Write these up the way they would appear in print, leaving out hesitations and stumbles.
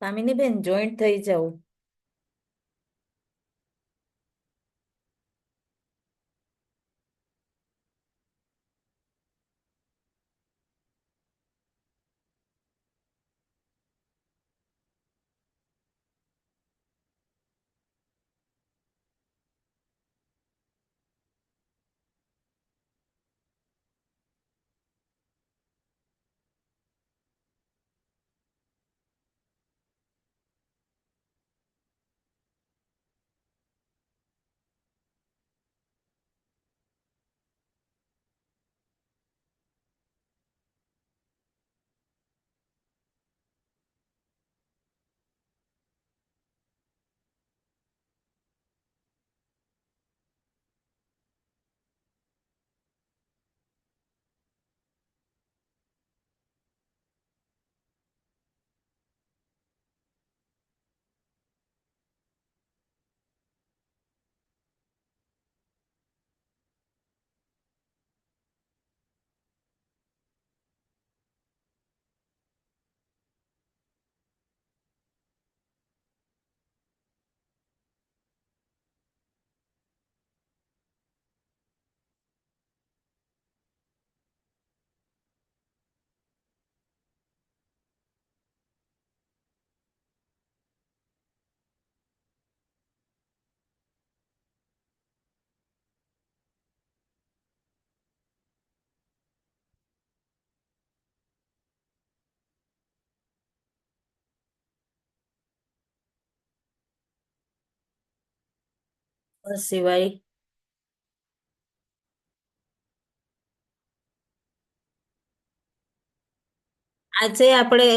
કામિની બેન જોઈન્ટ થઈ જાવ. બસ સિવાય આજે આપણે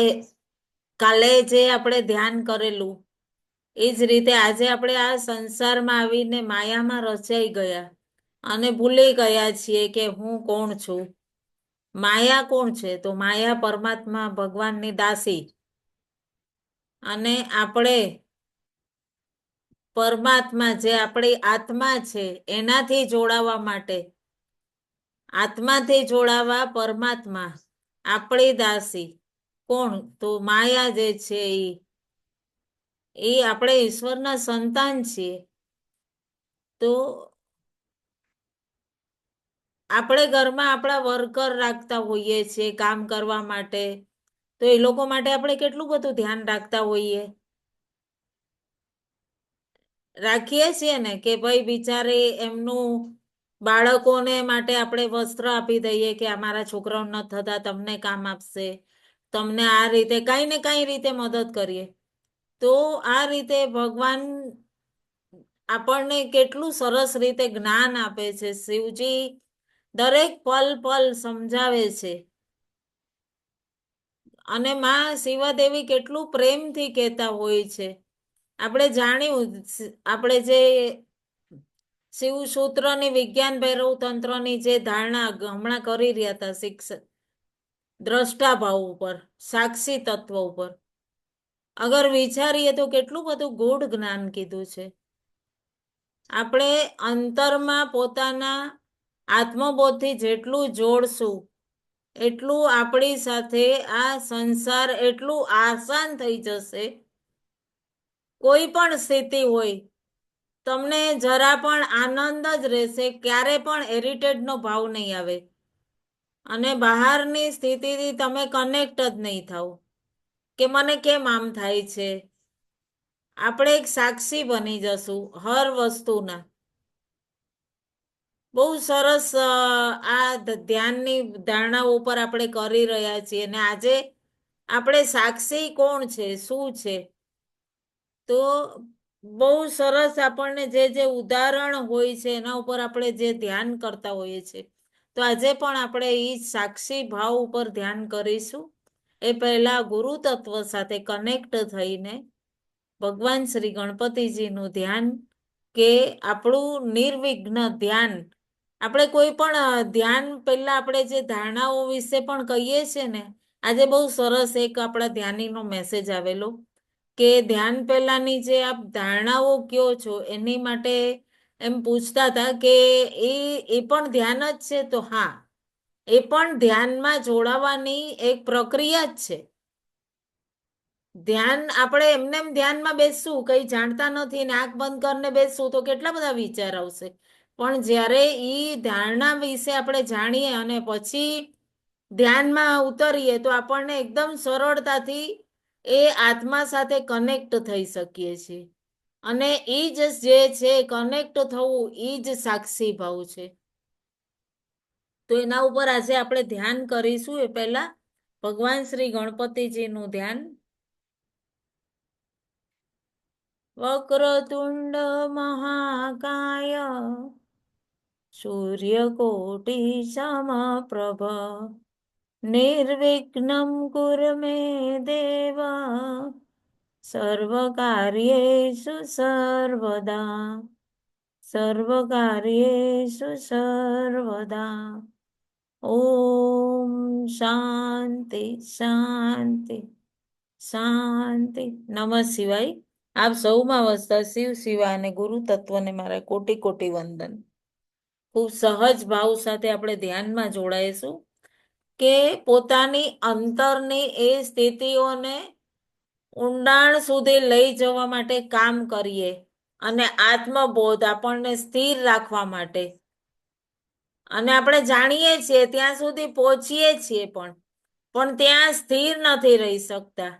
કાલે જે આપણે ધ્યાન કરેલું એ જ રીતે આજે આપણે આ સંસારમાં આવીને માયામાં રચાઈ ગયા અને ભૂલી ગયા છીએ કે હું કોણ છું. માયા કોણ છે? તો માયા પરમાત્મા ભગવાનની દાસી. અને આપણે પરમાત્મા જે આપણી આત્મા છે એનાથી જોડાવા માટે, આત્માથી જોડાવા પરમાત્મા આપણી દાસી. કોણ? તો માયા જે છે એ આપણે ઈશ્વરના સંતાન છીએ. તો આપણે ઘરમાં આપણા વર્કર રાખતા હોઈએ છીએ કામ કરવા માટે, તો એ લોકો માટે આપણે કેટલું બધું ધ્યાન રાખતા હોઈએ. રાખીએ છીએ ને કે ભાઈ બિચારે એમનું બાળકોને માટે આપણે વસ્ત્ર આપી દઈએ કે અમારા છોકરાઓ ન થતા તમને કામ આપશે, તમને આ રીતે કઈ ને કઈ રીતે મદદ કરીએ. તો આ રીતે ભગવાન આપણને કેટલું સરસ રીતે જ્ઞાન આપે છે. શિવજી દરેક પલ પલ સમજાવે છે. અને માં શિવાદેવી કેટલું પ્રેમથી કહેતા હોય છે. આપણે જાણ્યું, આપણે જે શિવસૂત્રની વિજ્ઞાન ભૈરવ તંત્રની જે ધારણા હમણાં કરી રહ્યા હતા, શિક્ષક દ્રષ્ટા ભાવ ઉપર, સાક્ષી તત્વ ઉપર અગર વિચારીએ તો કેટલું બધું ગૂઢ જ્ઞાન કીધું છે. આપણે અંતરમાં પોતાના આત્મબોધથી જેટલું જોડશું એટલું આપણી સાથે આ સંસાર એટલું આસાન થઈ જશે. કોઈ પણ સ્થિતિ હોય તમને જરા પણ આનંદ જ રહેશે, ક્યારે પણ ઇરિટેટનો ભાવ નહીં આવે અને બહારની સ્થિતિથી તમે કનેક્ટ જ નહીં થાવ કે મને કેમ આમ થાય છે. આપણે એક સાક્ષી બની જશું હર વસ્તુના. બહુ સરસ આ ધ્યાનની ધારણાઓ ઉપર આપણે કરી રહ્યા છીએ અને આજે આપણે સાક્ષી કોણ છે, શું છે, તો બહુ સરસ આપણને જે જે ઉદાહરણ હોય છે એના ઉપર આપણે જે ધ્યાન કરતા હોઈએ છીએ. તો આજે પણ આપણે એ સાક્ષી ભાવ ઉપર ધ્યાન કરીશું. એ પહેલા ગુરુ તત્વ સાથે કનેક્ટ થઈને ભગવાન શ્રી ગણપતિજીનું ધ્યાન, કે આપણું નિર્વિઘ્ન ધ્યાન. આપણે કોઈ પણ ધ્યાન પહેલા આપણે જે ધારણાઓ વિશે પણ કહીએ છીએ ને, આજે બહુ સરસ એક આપણા ધ્યાનીનો મેસેજ આવેલો કે ધ્યાન પહેલાની જે આપ ધારણાઓ કયો છો એની માટે એમ પૂછતા હતા કે એ પણ ધ્યાન જ છે. તો હા, એ પણ ધ્યાનમાં જોડાવાની એક પ્રક્રિયા જ છે. ધ્યાન આપણે એમને એમ ધ્યાનમાં બેસશું કઈ જાણતા નથી ને આંખ બંધ કરીને બેસશું તો કેટલા બધા વિચાર આવશે. પણ જ્યારે ઈ ધારણા વિશે આપણે જાણીએ અને પછી ધ્યાનમાં ઉતરીએ તો આપણને એકદમ સરળતાથી એ આત્મા સાથે કનેક્ટ થઈ શકીએ છીએ. અને ઈ જ જે છે કનેક્ટ થવું ઈ જ સાક્ષી ભાવ છે. તો એના ઉપર આજે આપણે ધ્યાન કરીશું. એ પહેલા ભગવાન શ્રી ગણપતિજીનું ધ્યાન. વક્રતુંડ મહાકાય સૂર્યકોટી સમપ્રભ નિર્વિઘ્નમ કુરુ મે દેવ સર્વકાર્યેષુ સર્વદા સર્વકાર્યેષુ સર્વદા. ઓમ શાંતિ શાંતિ શાંતિ. નમઃ શિવાય. આપ સૌમાં વસતા શિવ શિવા અને ગુરુ તત્વને મારા કોટી કોટી વંદન. ખૂબ સહજ ભાવ સાથે આપણે ધ્યાનમાં જોડાઈશું કે પોતાની અંતરની એ સ્થિતિઓને ઊંડાણ સુધી લઈ જવા માટે કામ કરીએ અને આત્મબોધ આપણને સ્થિર રાખવા માટે. અને આપણે જાણીએ છીએ ત્યાં સુધી પહોંચીએ છીએ પણ ત્યાં સ્થિર નથી રહી શકતા.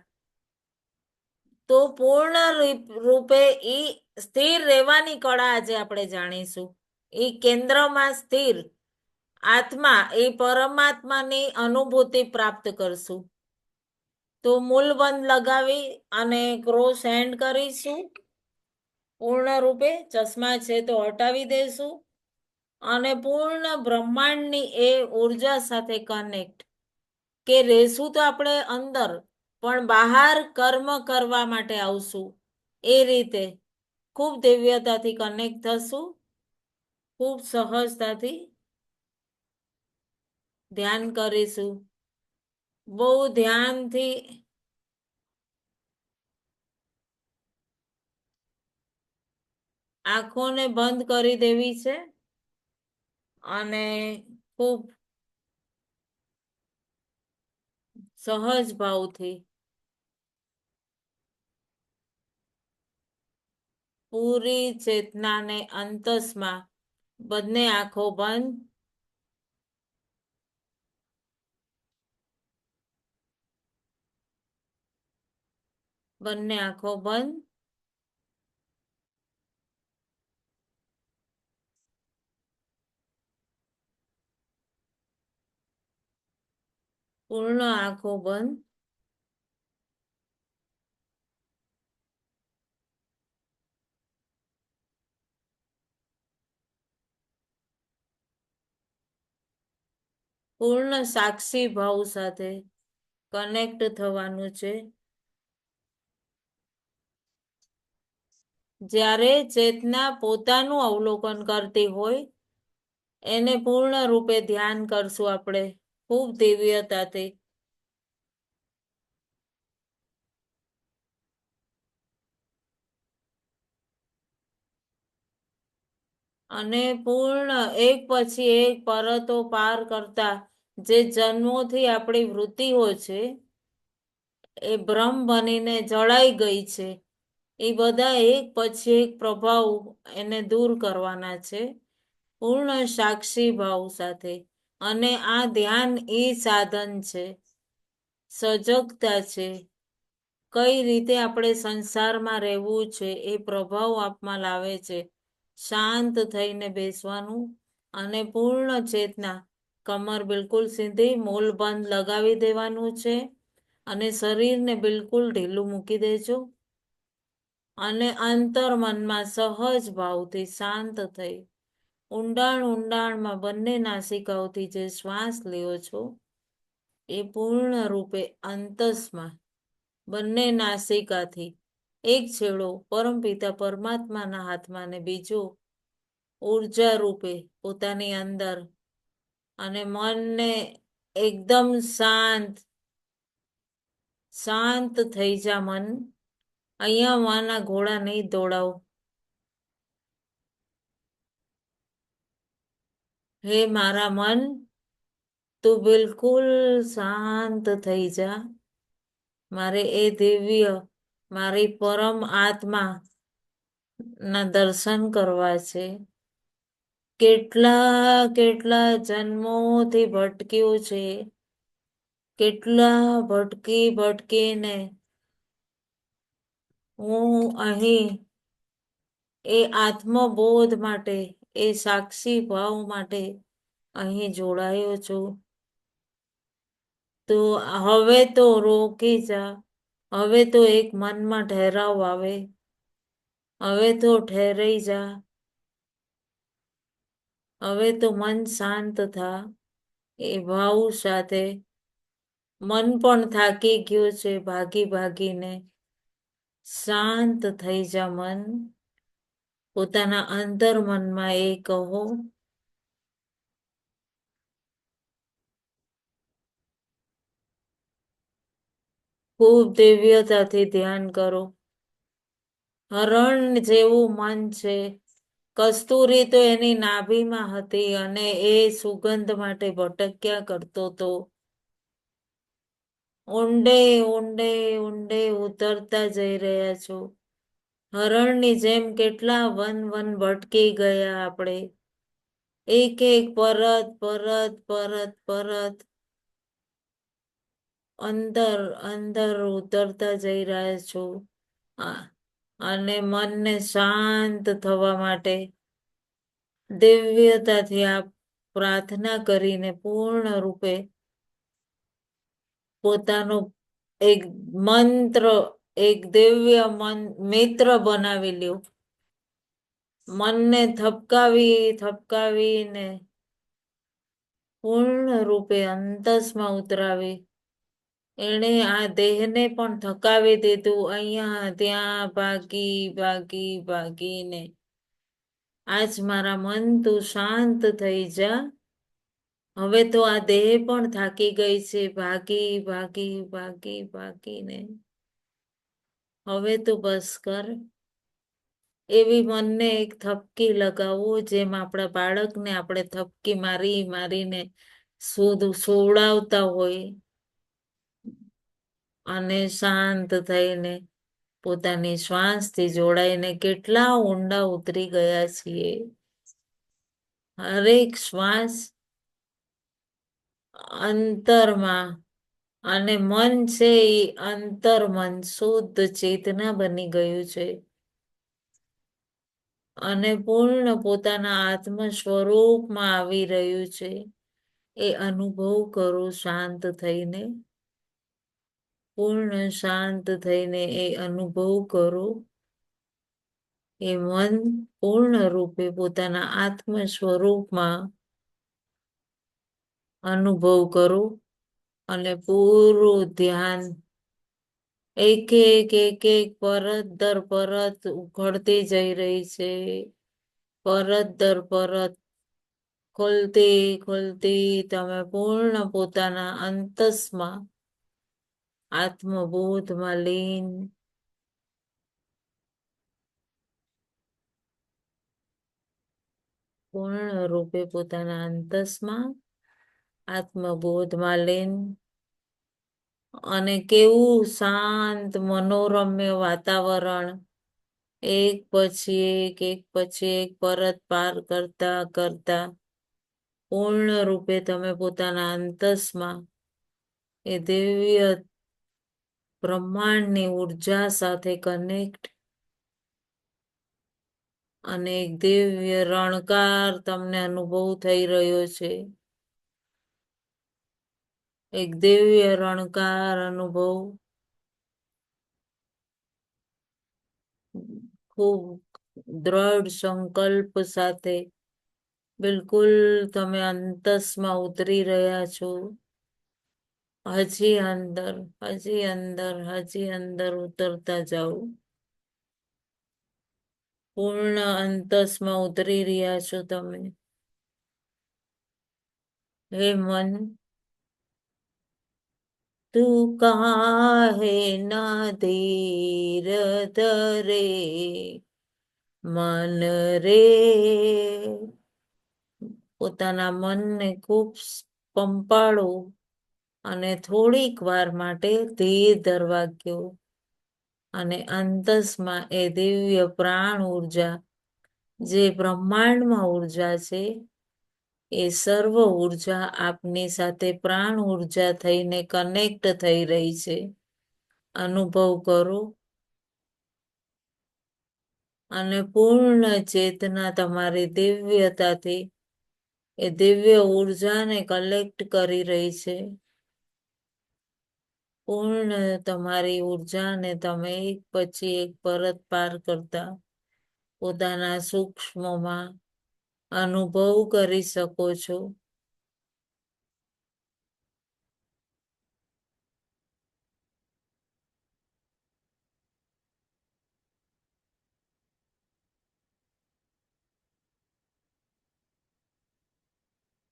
તો પૂર્ણ રૂપે ઈ સ્થિર રહેવાની કળા આજે આપણે જાણીશું. એ કેન્દ્રમાં સ્થિર આત્મા એ પરમાત્માની અનુભૂતિ પ્રાપ્ત કરશું. તો મૂલબંધ લગાવી અને ક્રોસ હેન્ડ કરીશું. પૂર્ણ રૂપે ચશ્મા છે તો હટાવી દેશું અને પૂર્ણ બ્રહ્માંડની એ ઉર્જા સાથે કનેક્ટ કે રહેશું તો આપણે અંદર પણ બહાર કર્મ કરવા માટે આવશું. એ રીતે ખૂબ દિવ્યતાથી કનેક્ટ થશું. ખૂબ સહજતાથી ધ્યાન કરીશું. બહુ ધ્યાનથી આંખોને બંધ કરી દેવી છે અને ખૂબ સહજ ભાવથી પૂરી ચેતનાને અંતસમાં બંને આંખો બંધ. બંને આંખો બંધ. પૂર્ણ આંખો બંધ. પૂર્ણ સાક્ષી ભાવ સાથે કનેક્ટ થવાનું છે. જ્યારે ચેતના પોતાનું અવલોકન કરતી હોય એને પૂર્ણ રૂપે ધ્યાન કરશું આપણે ખૂબ દિવ્યતાથી. અને પૂર્ણ એક પછી એક પરતો પાર કરતા જે જન્મોથી આપણી વૃત્તિઓ છે એ ભ્રમ બનીને જળાઈ ગઈ છે એ બધા એક પછી એક પ્રભાવ એને દૂર કરવાના છે પૂર્ણ સાક્ષી ભાવ સાથે. અને આ ધ્યાન એ સાધન છે, સજગતા છે. કઈ રીતે આપણે સંસારમાં રહેવું છે એ પ્રભાવ આપમાં લાવે છે. શાંત થઈને બેસવાનું અને પૂર્ણ ચેતના કમર બિલકુલ સીધી મોલ બંધ લગાવી દેવાનું છે અને શરીરને બિલકુલ ઢીલું મૂકી દેજો અને અંતર મનમાં સહજ ભાવથી શાંત થઈ ઊંડાણ ઊંડાણમાં બંને નાસિકાઓથી જે શ્વાસ લ્યો છો એ પૂર્ણ રૂપે અંતસમાં બંને નાસિકાથી એક છેડો પરમપિતા પરમાત્માના હાથમાં ને બીજો ઉર્જા રૂપે પોતાની અંદર અને મનને એકદમ શાંત શાંત થઈ જા મન. અહીંયા માના ઘોડા નહીં દોડાવ. હે મારા મન તું બિલકુલ શાંત થઈ જા મારે એ દિવ્ય મારી પરમ આત્મા ના દર્શન કરવા છે. કેટલા કેટલા જન્મોથી ભટક્યું છે, કેટલા ભટકી ભટકીને હું અહીં એ આત્મબોધ માટે, એ સાક્ષી ભાવ માટે અહીં જોડાયો છું. તો હવે તો રોકી જા, હવે તો એક મનમાં ઠહેરાવ આવે, હવે તો ઠેરાઈ જા, હવે તો મન શાંત થા. એ ભાવ સાથે મન પણ થાકી ગયું છે ભાગી ભાગીને. શાંત થઈ જા મન. પોતાના અંતર મનમાં એ કહો. ખૂબ દિવ્યતાથી ધ્યાન કરો. હરણ જેવું મન છે. કસ્તુરી તો એની નાભીમાં હતી અને એ સુગંધ માટે ભટક્યા કરતો તો. ઊંડે ઊંડે ઊંડે ઉતરતા જઈ રહ્યા છો. હરણની જેમ કેટલા વન વન ભટકી ગયા આપણે. એક એક પરત પરત પરત પરત અંદર અંદર ઉતરતા જઈ રહ્યા છો. અને મનને શાંત થવા માટે દિવ્યતાથી આપ પ્રાર્થના કરીને પૂર્ણ રૂપે પોતાનો એક મંત્ર, એક દિવ્ય મિત્ર બનાવી લ્યો. મનને થપકાવી થપકાવીને પૂર્ણ રૂપે અંતસમાં ઉતરાવી. એણે આ દેહને પણ થકાવી દીધું, અહીંયા ત્યાં ભાગી ભાગી ભાગીને. આજ મારા મન તું શાંત થઈ જા. હવે તો આ દેહ પણ થાકી ગઈ છે ભાગી ભાગી ભાગી ભાગીને. હવે તો બસ કર. એવી મનને એક થપકી લગાવો, જેમ આપણા બાળકને આપણે થપકી મારી મારીને સોવડાવતા હોય અને શાંત થઈને પોતાની શ્વાસથી જોડાઈને કેટલા ઊંડા ઉતરી ગયા છીએ. હરેક શ્વાસ અંતરમાં, અને મન છે એ અંતર મન શુદ્ધ ચેતના બની ગયું છે. અને પૂર્ણ પોતાના આત્મ સ્વરૂપમાં આવી રહ્યું છે. એ અનુભવ કરો શાંત થઈને. પૂર્ણ શાંત થઈને એ અનુભવ કરો. એ મન પૂર્ણ રૂપે પોતાના આત્મ સ્વરૂપમાં અનુભવ કરો. અને પૂરું ધ્યાન એક એક એક એક પરત દર પરત ઉઘડતી જઈ રહી છે. પરત દર પરત ખોલતી ખોલતી તમે પૂર્ણ પોતાના અંતસમાં આત્મબોધમાં લીન. પૂર્ણ રૂપે પોતાના અંતસમાં આત્મબોધમાં લીન. અને કેવું શાંત મનોરમ્ય વાતાવરણ. એક પછી એક પછી એક પરત પાર કરતા કરતા પૂર્ણ રૂપે તમે પોતાના અંતસમાં એ દિવ્ય બ્રહ્માંડની ઉર્જા સાથે કનેક્ટ. અને એક દિવ્ય રણકાર તમને અનુભવ થઈ રહ્યો છે. એક દિવ્ય રણકાર અનુભવ. ખૂબ દ્રઢ સંકલ્પ સાથે બિલકુલ તમે અંતસમાં ઉતરી રહ્યા છો. હજી અંદર, હજી અંદર, હજી અંદર ઉતરતા જાઓ. પૂર્ણ અંતસમાં ઉતરી રહ્યા છો તમે. હે મન, તું કાહે ના ધીર ધરે મન રે. પોતાના મનને ખૂબ પંપાળો. અને થોડીક વાર માટે ધીર ધરવા ગયો અને અંતસમાં એ દિવ્ય પ્રાણ ઉર્જા જે બ્રહ્માંડમાં ઉર્જા છે એ સર્વ ઉર્જા આપની સાથે પ્રાણ ઉર્જા થઈને કનેક્ટ થઈ રહી છે. અનુભવ કરો અને પૂર્ણ ચેતના તમારી દિવ્યતાથી એ દિવ્ય ઉર્જાને કલેક્ટ કરી રહી છે. પૂર્ણ તમારી ઉર્જાને તમે એક પછી એક પરત પાર કરતા પોતાના સૂક્ષ્મમાં અનુભવ કરી શકો છો.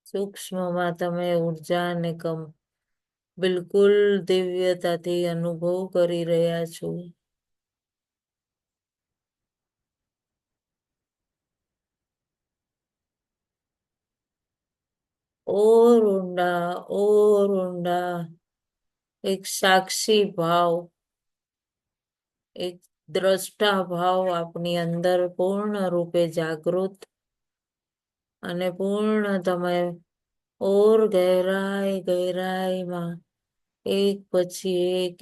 સૂક્ષ્મમાં તમે ઉર્જાને બિલકુલ દિવ્યતાથી અનુભવ કરી રહ્યા છો. ઓર ઊંડા એક સાક્ષી ભાવ, એક દ્રષ્ટા ભાવ આપની અંદર પૂર્ણ રૂપે જાગૃત અને પૂર્ણ તમે ઓર ગહેરાઈમાં એક પછી એક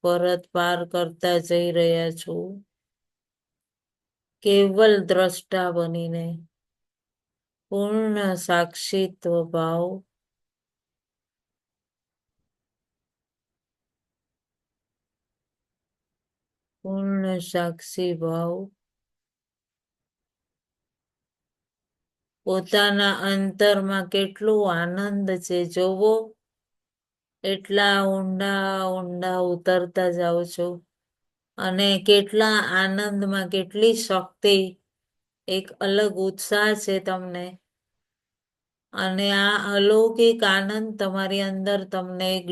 પરત પાર કરતા જઈ રહ્યા છો. કેવલ દ્રષ્ટા બનીને પૂર્ણ સાક્ષીત્વ ભાવ, પૂર્ણ સાક્ષી ભાવ, પોતાના અંતરમાં કેટલું આનંદ છે જોવો. એટલા ઊંડા ઉતરતા જાઓ છો અને કેટલા આનંદમાં કેટલી શક્તિ, એક અલગ ઉત્સાહ છે તમને અને આ અલૌકિક આનંદ તમારી અંદર તમને એક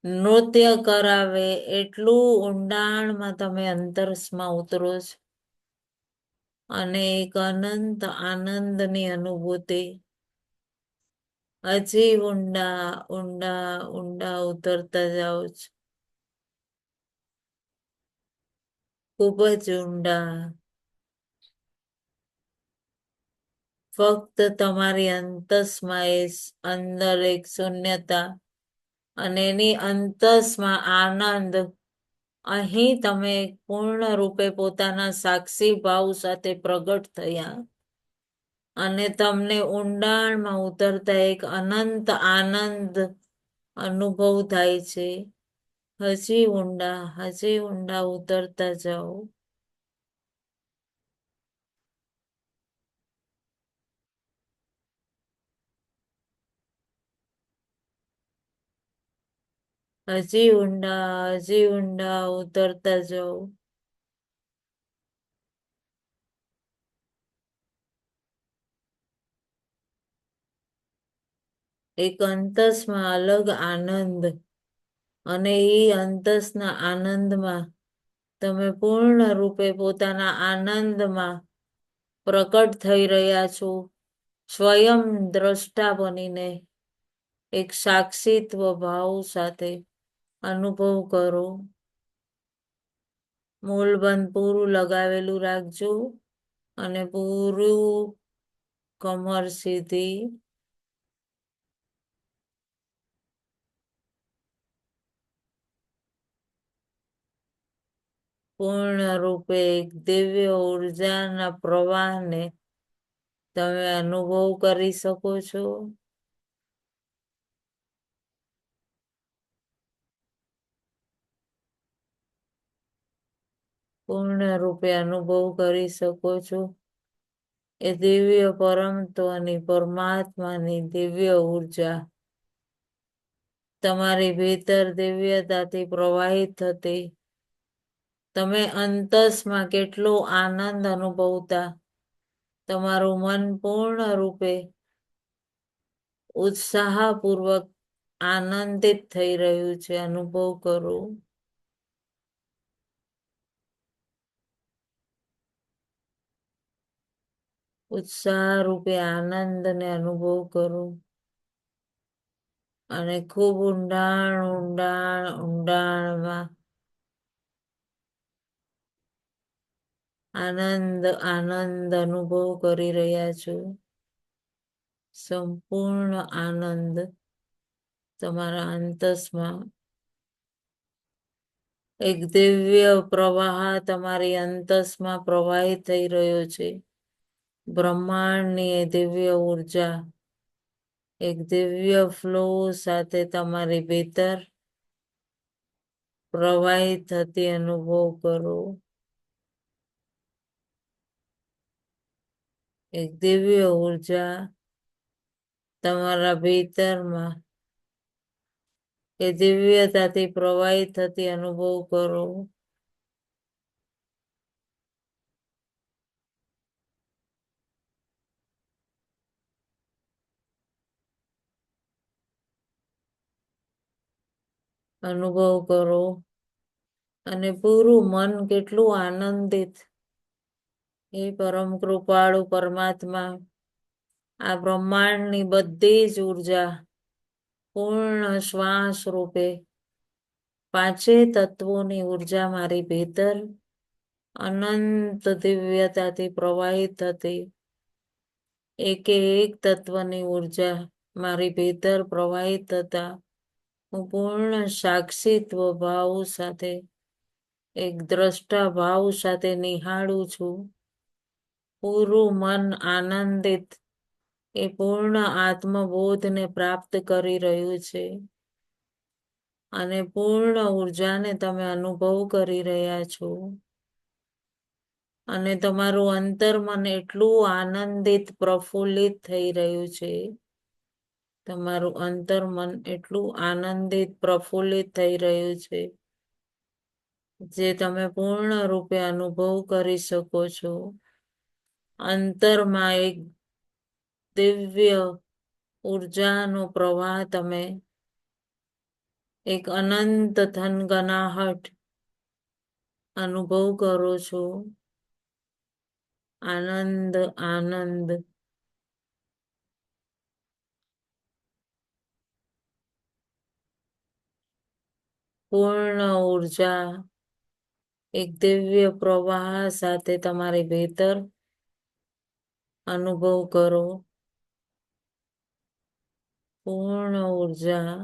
નૃત્ય કરાવે એટલું ઊંડાણમાં તમે અંતરસમાં ઉતરો છો અને એક અનંત આનંદની અનુભૂતિ હજી ઊંડા ઉતરતા જાઓ છો. ખૂબ જ ઊંડા. ફક્ત તમારી અંતસમાં એ અંદર એક શૂન્યતા અને એની અંતસમાં આનંદ. અહીં તમે પૂર્ણ રૂપે પોતાના સાક્ષી ભાવ સાથે પ્રગટ થયા અને તમને ઊંડાણમાં ઉતરતા એક અનંત આનંદ અનુભવ થાય છે. હજી ઊંડા ઉતરતા જાઓ. હજી ઊંડા ઉતરતા જાઓ. એક અંતસમાં અલગ આનંદ અને એ અંતસના આનંદમાં તમે પૂર્ણ રૂપે પોતાના આનંદમાં પ્રકટ થઈ રહ્યા છો. સ્વયં દ્રષ્ટા બનીને એક સાક્ષીત્વ ભાવ સાથે અનુભવ કરો. મૂલબંધ પૂરું લગાવેલું રાખજો અને પૂરું કમર સીધી. પૂર્ણ રૂપે એક દિવ્ય ઉર્જાના પ્રવાહને તમે અનુભવ કરી શકો છો. પૂર્ણ રૂપે અનુભવ કરી શકો છો. એ દિવ્ય પરમત્વની પરમાત્માની દિવ્ય ઉર્જા તમારી ભીતર દિવ્યતાથી પ્રવાહિત થતી. તમે અંતસમાં કેટલો આનંદ અનુભવતા. તમારું મન પૂર્ણ રૂપે ઉત્સાહપૂર્વક આનંદિત થઈ રહ્યું છે. અનુભવ કરો. ઉત્સાહ રૂપે આનંદને અનુભવ કરો. અને ખૂબ ઊંડાણ ઊંડાણ ઊંડાણમાં આનંદ આનંદ અનુભવ કરી રહ્યા છો. સંપૂર્ણ આનંદ તમારા અંતસમાં એક દિવ્ય પ્રવાહ તમારી અંતસમાં પ્રવાહિત થઈ રહ્યો છે. બ્રહ્માંડની એ દિવ્ય ઉર્જા એક દિવ્ય ફ્લો સાથે તમારી ભીતર પ્રવાહિત થતી અનુભવ કરો. એક દિવ્ય ઉર્જા તમારા ભીતરમાં એ દિવ્યતાથી પ્રવાહિત થતી અનુભવ કરો. અનુભવ કરો અને પૂરું મન કેટલું આનંદિત. એ પરમ કૃપાળુ પરમાત્મા આ બ્રહ્માંડની બધી જ ઉર્જા પૂર્ણ શ્વાસ રૂપે પાંચે તત્વોની ઉર્જા મારી ભીતર અનંત દિવ્યતાથી પ્રવાહિત થતી એકે એક તત્વની ઉર્જા મારી ભીતર પ્રવાહિત થતા હું પૂર્ણ સાક્ષીત્વ ભાવ સાથે એક દ્રષ્ટા ભાવ સાથે નિહાળું છું. પૂરું મન આનંદિત એ પૂર્ણ આત્મબોધને પ્રાપ્ત કરી રહ્યું છે અને પૂર્ણ ઉર્જાને તમે અનુભવ કરી રહ્યા છો. અને તમારું અંતર્મન એટલું આનંદિત પ્રફુલ્લિત થઈ રહ્યું છે. તમારું અંતર્મન એટલું આનંદિત પ્રફુલ્લિત થઈ રહ્યું છે જે તમે પૂર્ણ રૂપે અનુભવ કરી શકો છો. અંતરમાં એક દિવ્ય ઉર્જાનો પ્રવાહ તમે એક અનંત થનગનાહટ અનુભવ કરો છો. આનંદ આનંદ પૂર્ણ ઉર્જા એક દિવ્ય પ્રવાહ સાથે તમારી ભીતર અનુભવ કરો. પૂર્ણ ઉર્જા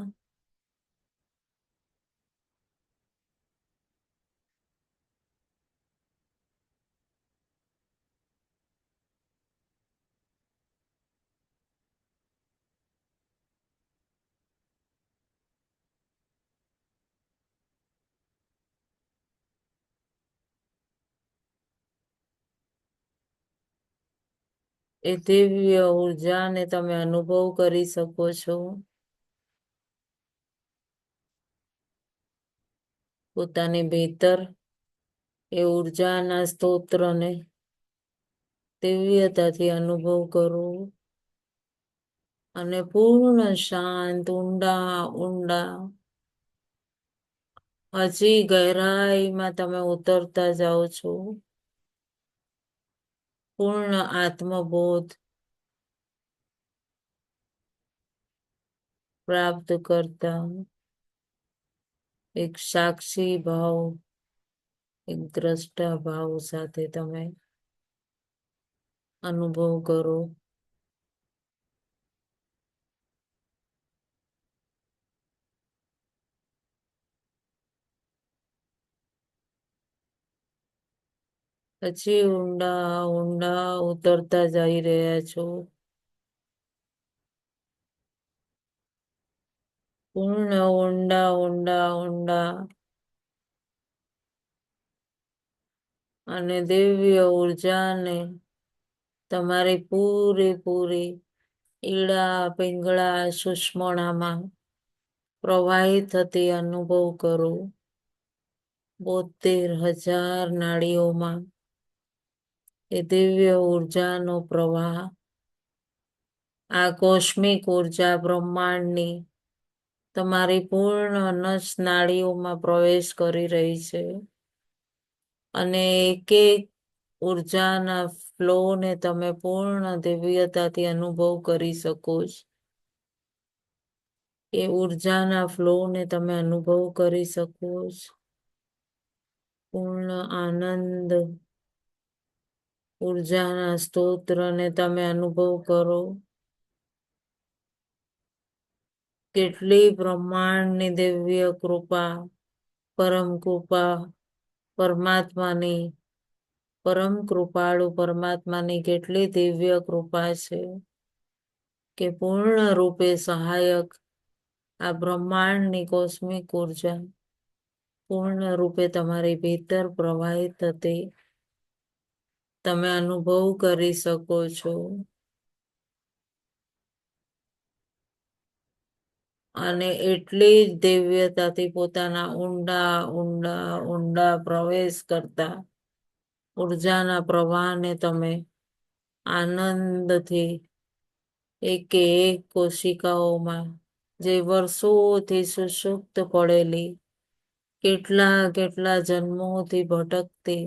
એ દિવ્ય ઉર્જાને તમે અનુભવ કરી શકો છો. પોતાની ભીતર એ ઉર્જાના સ્તોત્રને દિવ્યતાથી અનુભવ કરો અને પૂર્ણ શાંત ઊંડા ઊંડા હજી ગહેરાઈમાં તમે ઉતરતા જાઓ છો. પૂર્ણ આત્મબોધ પ્રાપ્ત કરતા એક સાક્ષી ભાવ એક દ્રષ્ટા ભાવ સાથે તમે અનુભવ કરો. પછી ઊંડા ઊંડા ઉતરતા જઈ રહ્યા છો. પૂર્ણ ઊંડા ઊંડા ઊંડા અને દિવ્ય ઉર્જાને તમારી પૂરેપૂરી ઈડા પિંગળા સુષ્મણામાં પ્રવાહિત થતી અનુભવ કરો. 72,000 નાડીઓમાં એ દિવ્ય ઉર્જાનો પ્રવાહ આ કોસ્મિક ઉર્જા બ્રહ્માંડની તમારી પૂર્ણ નસ નાડીઓમાં પ્રવેશ કરી રહી છે અને એક એક ઉર્જાના ફ્લોને તમે પૂર્ણ દિવ્યતાથી અનુભવ કરી શકો છો. એ ઉર્જાના ફ્લોને તમે અનુભવ કરી શકો છો. પૂર્ણ આનંદ, ઉર્જાના સ્તોત્રને તમે અનુભવ કરો. કેટલી બ્રહ્માંડની દિવ્ય કૃપા, પરમ કૃપા પરમાત્માની, પરમ કૃપાળુ પરમાત્માની કેટલી દિવ્ય કૃપા છે કે પૂર્ણ રૂપે સહાયક આ બ્રહ્માંડની કોસ્મિક ઉર્જા પૂર્ણ રૂપે તમારી ભીતર પ્રવાહિત થતી તમે અનુભવ કરી શકો છો. અને એટલી જ દિવ્યતાથી પોતાના ઊંડા ઊંડા ઊંડા પ્રવેશ કરતા ઉર્જાના પ્રવાહને તમે આનંદથી એક કોશિકાઓમાં જે વર્ષોથી સુષુપ્ત પડેલી, કેટલા કેટલા જન્મોથી ભટકતી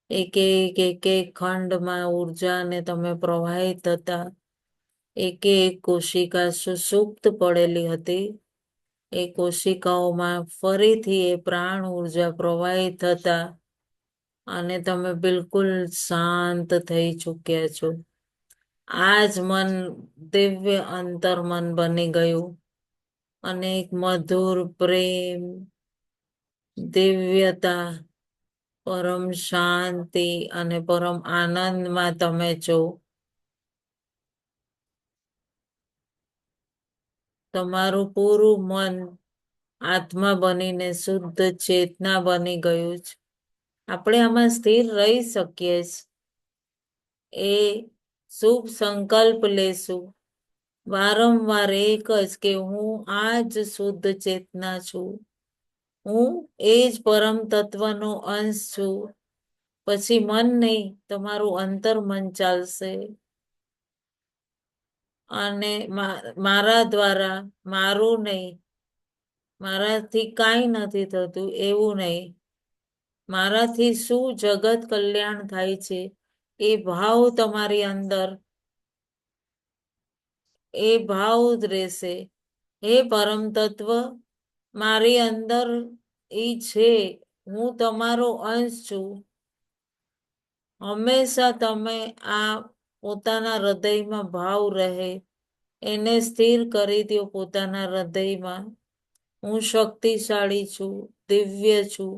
એક ખંડમાં ઉર્જાને તમે પ્રવાહિત થતા એક કોશિકા સુષુપ્ત પડેલી હતી. એ કોશિકાઓમાં ફરીથી એ પ્રાણ ઉર્જા પ્રવાહિત થતા અને તમે બિલકુલ શાંત થઈ ચૂક્યા છો. આ જ મન દિવ્ય અંતર્મન બની ગયું અને એક મધુર પ્રેમ, દિવ્યતા, પરમ શાંતિ અને પરમ આનંદમાં તમે છો. તમારું પૂરું મન આત્મા બનીને શુદ્ધ ચેતના બની ગયું છે. આપણે આમાં સ્થિર રહી શકીએ છીએ. એ શુભ સંકલ્પ લેશું વારંવાર એક જ કે હું આ જ શુદ્ધ ચેતના છું, હું એ જ પરમ તત્વનો અંશ છું. પછી મન નહીં, તમારું અંતર મન ચાલશે અને મારા દ્વારા, મારું નહીં, મારાથી કાંઈ નથી થતું એવું નહીં, મારાથી શું જગત કલ્યાણ થાય છે એ ભાવ તમારી અંદર, એ ભાવ જ રહેશે. હે પરમ તત્વ, મારી અંદર એ છે, હું તમારો અંશ છું. હંમેશા તમે આ પોતાના હૃદયમાં ભાવ રહે એને સ્થિર કરી દો પોતાના હૃદયમાં. હું શક્તિશાળી છું, દિવ્ય છું,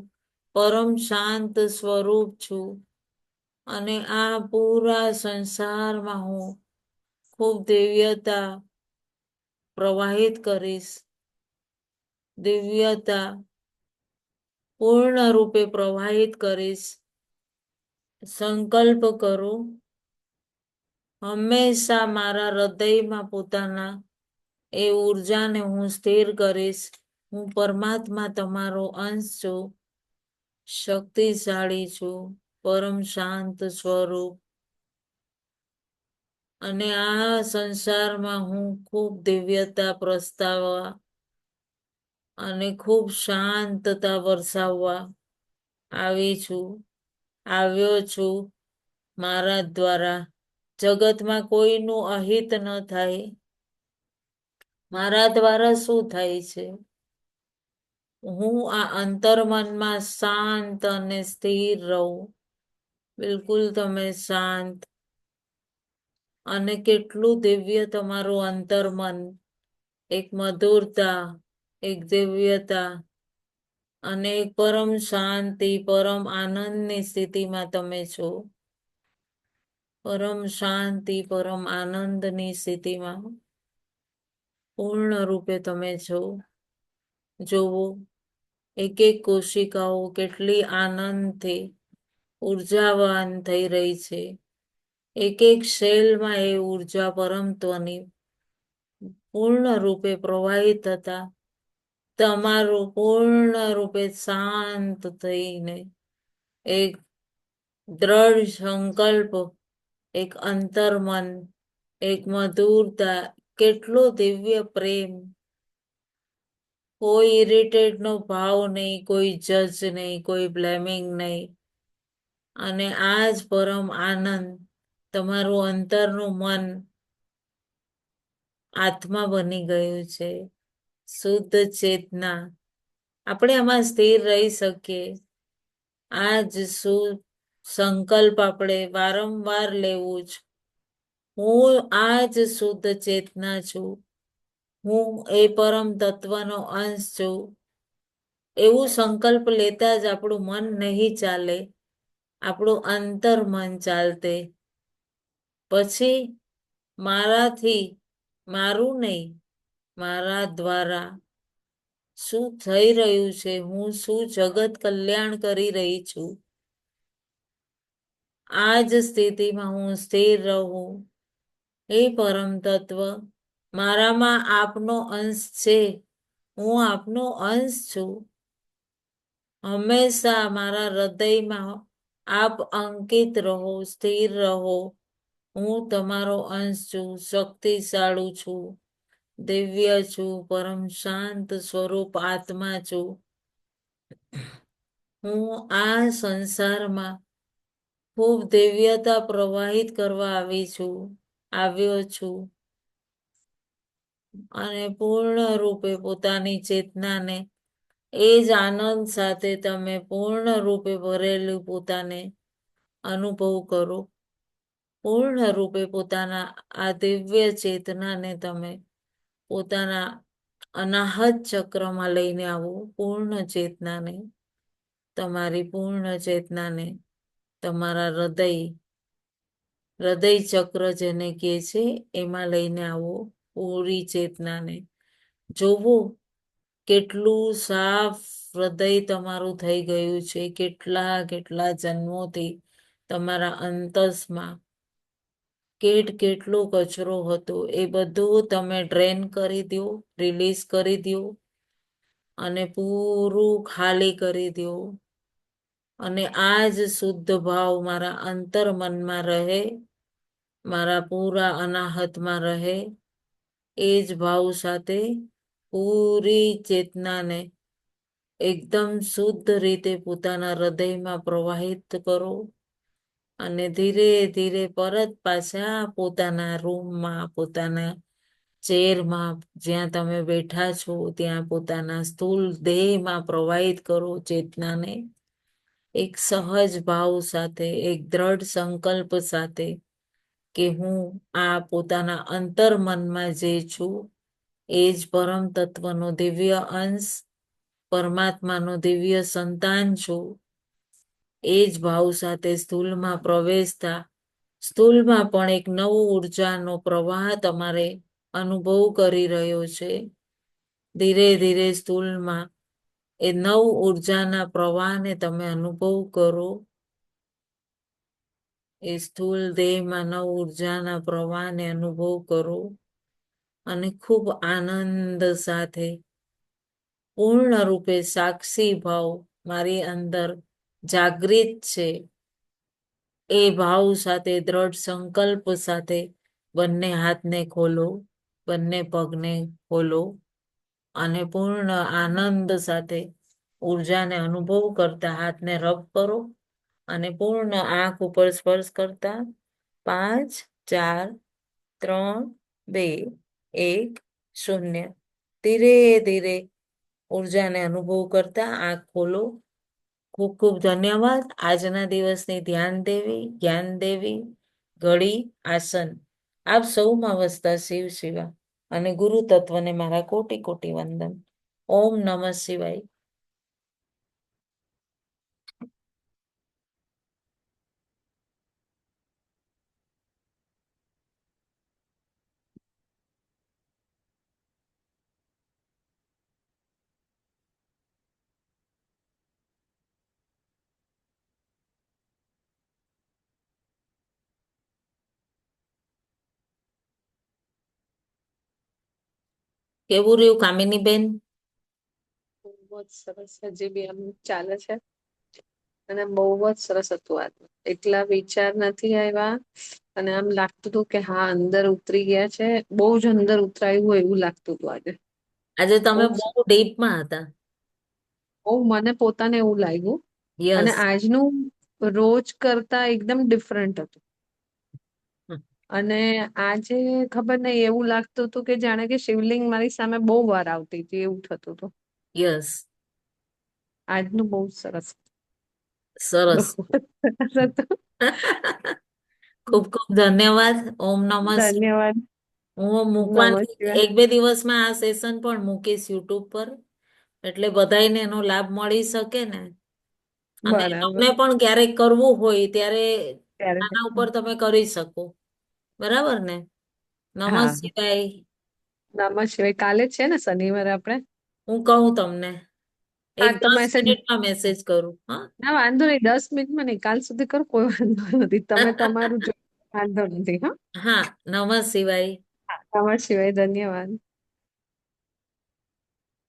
પરમ શાંત સ્વરૂપ છું અને આ પૂરા સંસારમાં હું ખૂબ દિવ્યતા પ્રવાહિત કરીશ. દિવ્યતા પૂર્ણ રૂપે પ્રવાહિત કરીશ. સંકલ્પ કરો હંમેશા મારા હૃદયમાં પોતાના એ ઉર્જાને હું સ્થિર કરીશ. હું પરમાત્મા તમારો અંશ છું, શક્તિશાળી છું, પરમ શાંત સ્વરૂપ અને આ સંસારમાં હું ખૂબ દિવ્યતા પ્રસ્તાવવા અને ખૂબ શાંતતા વરસાવવા આવી છું, આવ્યો છું. મારા દ્વારા જગતમાં કોઈનું અહિત ન થાય. મારા દ્વારા શું થાય છે? હું આ અંતર્મનમાં શાંત અને સ્થિર રહું. બિલકુલ તમે શાંત અને કેટલું દિવ્ય તમારું અંતર્મન, એક મધુરતા, એક દિવ્યતા અને એક પરમ શાંતિ, પરમ આનંદની સ્થિતિમાં તમે છો. પરમ શાંતિ, પરમ આનંદની સ્થિતિમાં પૂર્ણ રૂપે તમે છો. જોવો એક કોશિકાઓ કેટલી આનંદથી ઉર્જાવાન થઈ રહી છે. એક શેલમાં એ ઉર્જા પરમત્વની પૂર્ણ રૂપે પ્રવાહિત થતા તમારું પૂર્ણ રૂપે શાંત થઈને એક દ્રઢ સંકલ્પ, એક અંતર્મન, એક મધુરતા, કેટલો દિવ્ય પ્રેમ, કોઈ ઇરિટેટનો ભાવ નહીં, કોઈ જજ નહીં, કોઈ બ્લેમિંગ નહીં અને આ જ પરમ આનંદ તમારું અંતરનું મન આત્મા બની ગયું છે. શુદ્ધ ચેતના, આપણે આમાં સ્થિર રહી શકીએ. આ જ સંકલ્પ આપણે વારંવાર લેવું જ. હું આ જ શુદ્ધ ચેતના છું, હું એ પરમ તત્વનો અંશ છું. એવું સંકલ્પ લેતા જ આપણું મન નહીં ચાલે, આપણું અંતર મન ચાલતે. પછી મારાથી, મારું નહીં, મારા દ્વારા શું થઈ રહ્યું છે, હું શું જગત કલ્યાણ કરી રહી છું, આ જ સ્થિતિમાં હું સ્થિર રહું. હે પરમ તત્વ, મારામાં આપનો અંશ છે, હું આપનો અંશ છું. હંમેશા મારા હૃદયમાં આપ અંકિત રહો, સ્થિર રહો. હું તમારો અંશ છું, શક્તિશાળું છું, દિવ્ય છું, પરમ શાંત સ્વરૂપ આત્મા છું. હું આ સંસારમાં ખૂબ દિવ્યતા પ્રવાહિત કરવા આવ્યો છું. અને પૂર્ણ રૂપે પોતાની ચેતનાને એ જ આનંદ સાથે તમે પૂર્ણ રૂપે ભરેલું પોતાને અનુભવ કરો. પૂર્ણ રૂપે પોતાના આ દિવ્ય ચેતનાને તમે પોતાના અનાહત ચક્રમાં લઈને આવો. પૂર્ણ ચેતનાને, તમારી પૂર્ણ ચેતનાને તમારા હૃદય ચક્ર જેને કહે છે એમાં લઈને આવો. પૂરી ચેતનાને જોવો કેટલું સાફ હૃદય તમારું થઈ ગયું છે. કેટલા જન્મોથી તમારા અંતસમાં કેટલો કચરો હતો એ બધું તમે ડ્રેન કરી દો, રિલીઝ કરી દો અને પૂરું ખાલી કરી દો. અને આ જ શુદ્ધ ભાવ મારા અંતર મનમાં રહે, મારા પૂરા અનાહતમાં રહે. એ જ ભાવ સાથે પૂરી ચેતનાને એકદમ શુદ્ધ રીતે પોતાના હૃદયમાં પ્રવાહિત કરો. અને ધીરે ધીરે પરત પાછા પોતાના રૂમમાં, પોતાના ચેરમાં જ્યાં તમે બેઠા છો ત્યાં પોતાના સ્થૂળ દેહમાં પ્રવાહિત કરો ચેતનાને. એક સહજ ભાવ સાથે, એક દ્રઢ સંકલ્પ સાથે કે હું આ પોતાના અંતર મનમાં જે છું એ જ પરમ તત્વનો દિવ્ય અંશ, પરમાત્માનો દિવ્ય સંતાન છું. એ જ ભાવ સાથે સ્થૂલમાં પ્રવેશતા સ્થૂલમાં પણ એક નવું ઉર્જાનો પ્રવાહ તમારે અનુભવ કરી રહ્યો છે. ધીરે ધીરે સ્થૂલમાં એ નવ ઉર્જાના પ્રવાહને તમે અનુભવ કરો. એ સ્થૂલ દેહમાં નવ ઉર્જાના પ્રવાહને અનુભવ કરો અને ખૂબ આનંદ સાથે પૂર્ણ રૂપે સાક્ષી ભાવ મારી અંદર જાગૃત છે એ ભાવ સાથે, દ્રઢ સંકલ્પ સાથે બંને હાથને ખોલો, બંને પગને ખોલો અને પૂર્ણ આનંદ સાથે ઉર્જાને અનુભવ કરતા હાથને રબ કરો અને પૂર્ણ આંખ ઉપર સ્પર્શ કરતા 5, 4, 3, 2, 1, 0. ધીરે ધીરે ઉર્જાને અનુભવ કરતા આંખ ખોલો. ખૂબ ખૂબ ધન્યવાદ. આજના દિવસની ધ્યાન દેવી, જ્ઞાન દેવી, ઘડી, આસન આપ સૌમાં વસતા શિવ શિવા અને ગુરુ તત્વને મારા કોટી કોટી વંદન. ઓમ નમઃ શિવાય. કેવું રહ્યું કામિની બેન? બહુ જ સરસ, હજી બી આમ ચાલે છે અને બહુ જ સરસ હતું આ. એટલા વિચાર નથી આવ્યા અને આમ લાગતું હતું કે હા અંદર ઉતરી ગયા છે. બહુ જ અંદર ઉતરાયું હોય એવું લાગતું હતું આજે. આજે બહુ તમે જ બહુ ડીપમાં હતા. બહુ મને પોતાને એવું લાગ્યું અને યસ. આજનું રોજ કરતા એકદમ ડિફરન્ટ હતું. અને આજે ખબર નહીં એવું લાગતું હતું કે જાણે કે શિવલિંગ મારી સામે બહુ વાર આવતી હતી એવું થતું હતું. યસ. આજનું બહુ સરસ. બહુ સરસ. સરસ હતું. ખૂબ ખૂબ ધન્યવાદ. ઓમ નમઃ શિવાય. ધન્યવાદ. હું નમઃ મૂકવાની શિવાય. 1-2 દિવસમાં આ સેશન પણ મૂકીશ યુટ્યુબ પર, એટલે બધાયને એનો લાભ મળી શકે ને. અને બરાબર. તમને પણ ક્યારેક કરવું હોય ત્યારે ત્યારે આના ઉપર તમે કરી શકો. બરાબર ને? નમઃ હા. શિવાય. નમઃ શિવાય. કાલે છે ને શનિવારે આપણે? હું કહું તમને, એક હા તો 10 મેસેજ. મિનિટમાં મેસેજ કરું. હા. ના વાંધો નહીં, 10 મિનિટમાં નહીં, કાલ સુધી કરો, કોઈ વાંધો નથી. તમે તમારું જો. વાંધો નથી. હા. હા. નમઃ શિવાય. નમઃ શિવાય. ધન્યવાદ.